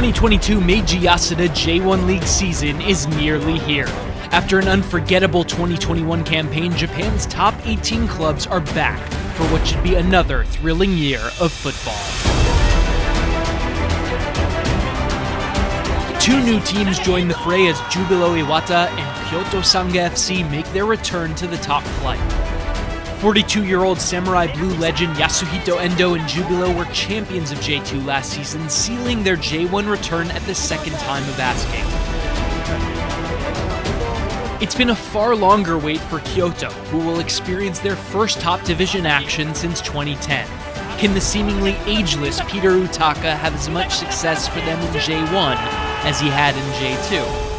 2022 MEIJI YASUDA J1 League season is nearly here. After an unforgettable 2021 campaign, Japan's top 18 clubs are back for what should be another thrilling year of football. Two new teams join the fray as Jubilo Iwata and Kyoto Sanga FC make their return to the top flight. 42-year-old Samurai Blue legend Yasuhito Endo and Jubilo were champions of J2 last season, sealing their J1 return at the second time of asking. It's been a far longer wait for Kyoto, who will experience their first top division action since 2010. Can the seemingly ageless Peter Utaka have as much success for them in J1 as he had in J2?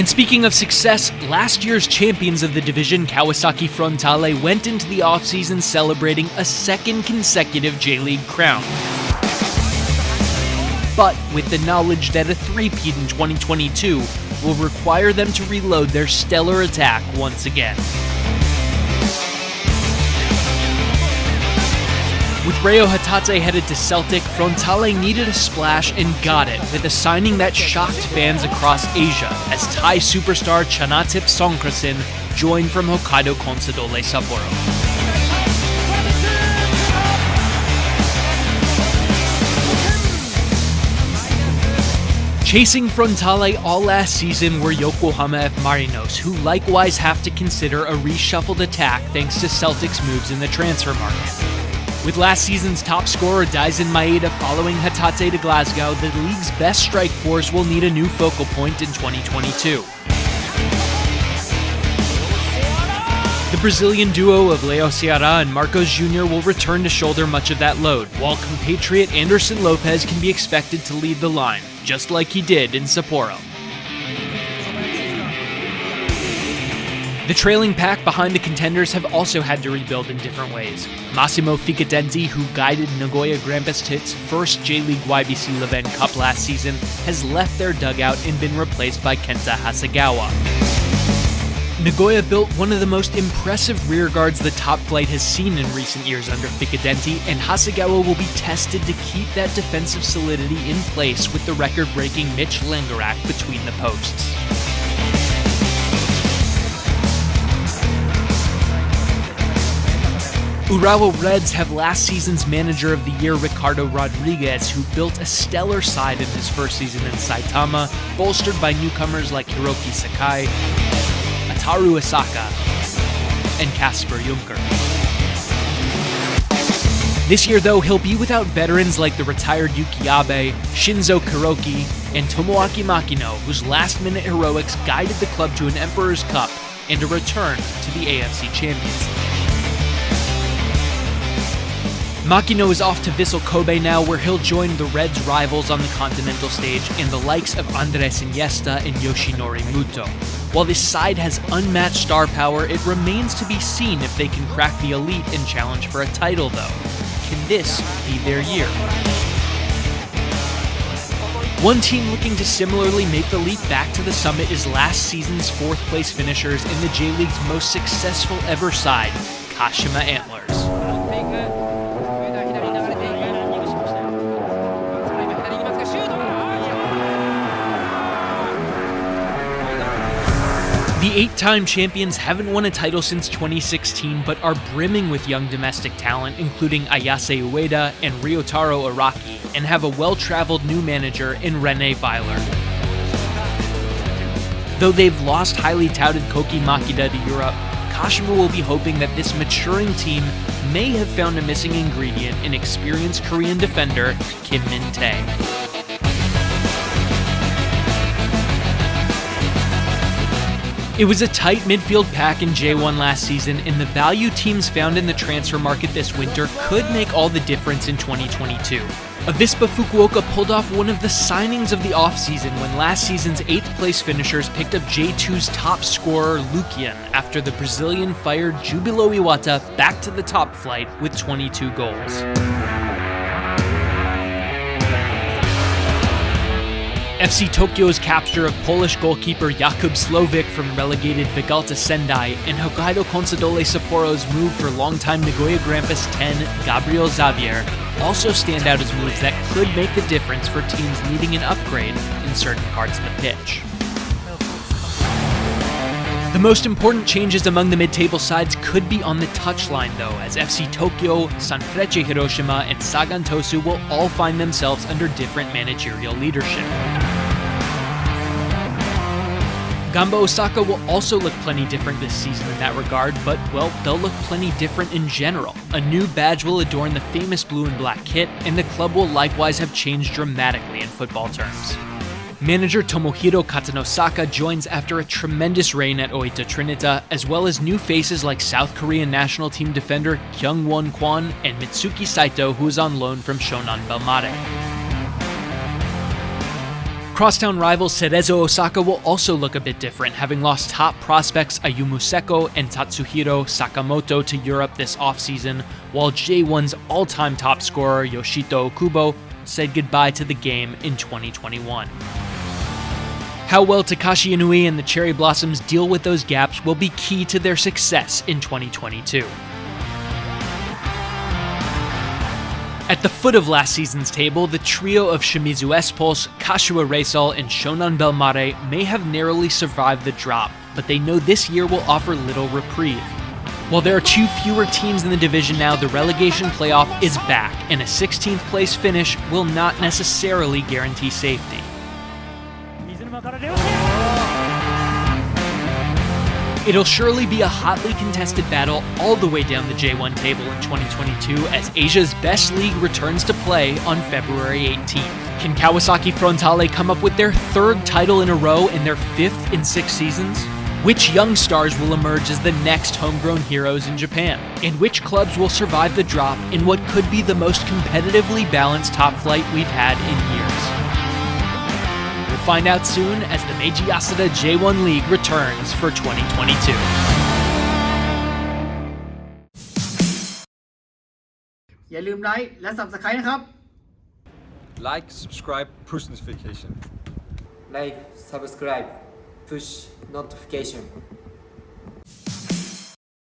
And speaking of success, last year's champions of the division, Kawasaki Frontale, went into the offseason celebrating a second consecutive J-League crown. But with the knowledge that a three-peat in 2022 will require them to reload their stellar attack once again. With Reo Hatate headed to Celtic, Frontale needed a splash and got it with a signing that shocked fans across Asia as Thai superstar Chanatip Songkrasin joined from Hokkaido Consadole Sapporo. Chasing Frontale all last season were Yokohama F. Marinos, who likewise have to consider a reshuffled attack thanks to Celtic's moves in the transfer market. With last season's top scorer Daisen Maeda following Hatate to Glasgow, the league's best strike force will need a new focal point in 2022. The Brazilian duo of Leo Ceará and Marcos Jr. will return to shoulder much of that load, while compatriot Anderson Lopez can be expected to lead the line, just like he did in Sapporo. The trailing pack behind the contenders have also had to rebuild in different ways. Massimo Ficadenti, who guided Nagoya Grampus to its first J-League YBC Leven Cup last season, has left their dugout and been replaced by Kenta Hasegawa. Nagoya built one of the most impressive rearguards the top flight has seen in recent years under Ficadenti, and Hasegawa will be tested to keep that defensive solidity in place with the record-breaking Mitch Langerak between the posts. Urawa Reds have last season's Manager of the Year Ricardo Rodriguez, who built a stellar side in his first season in Saitama, bolstered by newcomers like Hiroki Sakai, Ataru Osaka, and Kasper Junker. This year, though, he'll be without veterans like the retired Yuki Abe, Shinzo Kuroki, and Tomoaki Makino, whose last-minute heroics guided the club to an Emperor's Cup and a return to the AFC Champions League. Makino is off to Vissel Kobe now, where he'll join the Reds' rivals on the continental stage and the likes of Andres Iniesta and Yoshinori Muto. While this side has unmatched star power, it remains to be seen if they can crack the elite and challenge for a title, though. Can this be their year? One team looking to similarly make the leap back to the summit is last season's fourth-place finishers in the J-League's most successful ever side, Kashima Antlers. The eight-time champions haven't won a title since 2016, but are brimming with young domestic talent, including Ayase Ueda and Ryotaro Araki, and have a well-traveled new manager in Rene Weiler. Though they've lost highly touted Koki Makida to Europe, Kashima will be hoping that this maturing team may have found a missing ingredient in experienced Korean defender Kim Min-tae. It was a tight midfield pack in J1 last season, and the value teams found in the transfer market this winter could make all the difference in 2022. Avispa Fukuoka pulled off one of the signings of the offseason when last season's 8th-place finishers picked up J2's top scorer Lukian after the Brazilian fired Jubilo Iwata back to the top flight with 22 goals. FC Tokyo's capture of Polish goalkeeper Jakub Słowik from relegated Vigalta Sendai, and Hokkaido Consadole Sapporo's move for longtime Nagoya Grampus 10 Gabriel Xavier also stand out as moves that could make the difference for teams needing an upgrade in certain parts of the pitch. The most important changes among the mid-table sides could be on the touchline though, as FC Tokyo, Sanfrecce Hiroshima, and Sagan Tosu will all find themselves under different managerial leadership. Gamba Osaka will also look plenty different this season in that regard, but, well, they'll look plenty different in general. A new badge will adorn the famous blue and black kit, and the club will likewise have changed dramatically in football terms. Manager Tomohiro Katanosaka joins after a tremendous reign at Oita Trinita, as well as new faces like South Korean national team defender Kyung-won Kwon and Mitsuki Saito, who is on loan from Shonan Bellmare. Crosstown rival Cerezo Osaka will also look a bit different, having lost top prospects Ayumu Seko and Tatsuhiro Sakamoto to Europe this offseason, while J1's all-time top scorer Yoshito Okubo said goodbye to the game in 2021. How well Takashi Inui and the Cherry Blossoms deal with those gaps will be key to their success in 2022. At the foot of last season's table, the trio of Shimizu Espulse, Kashiwa Reysol, and Shonan Bellmare may have narrowly survived the drop, but they know this year will offer little reprieve. While there are 2 fewer teams in the division now, the relegation playoff is back, and a 16th place finish will not necessarily guarantee safety. It'll surely be a hotly contested battle all the way down the J1 table in 2022 as Asia's best league returns to play on February 18th. Can Kawasaki Frontale come up with their 3rd title in a row and their 5th in 6 seasons? Which young stars will emerge as the next homegrown heroes in Japan? And which clubs will survive the drop in what could be the most competitively balanced top flight we've had in years? We'll find out soon as the MEIJI YASUDA J1 League returns for 2022. Like, subscribe, push notification. Like, subscribe, push notification.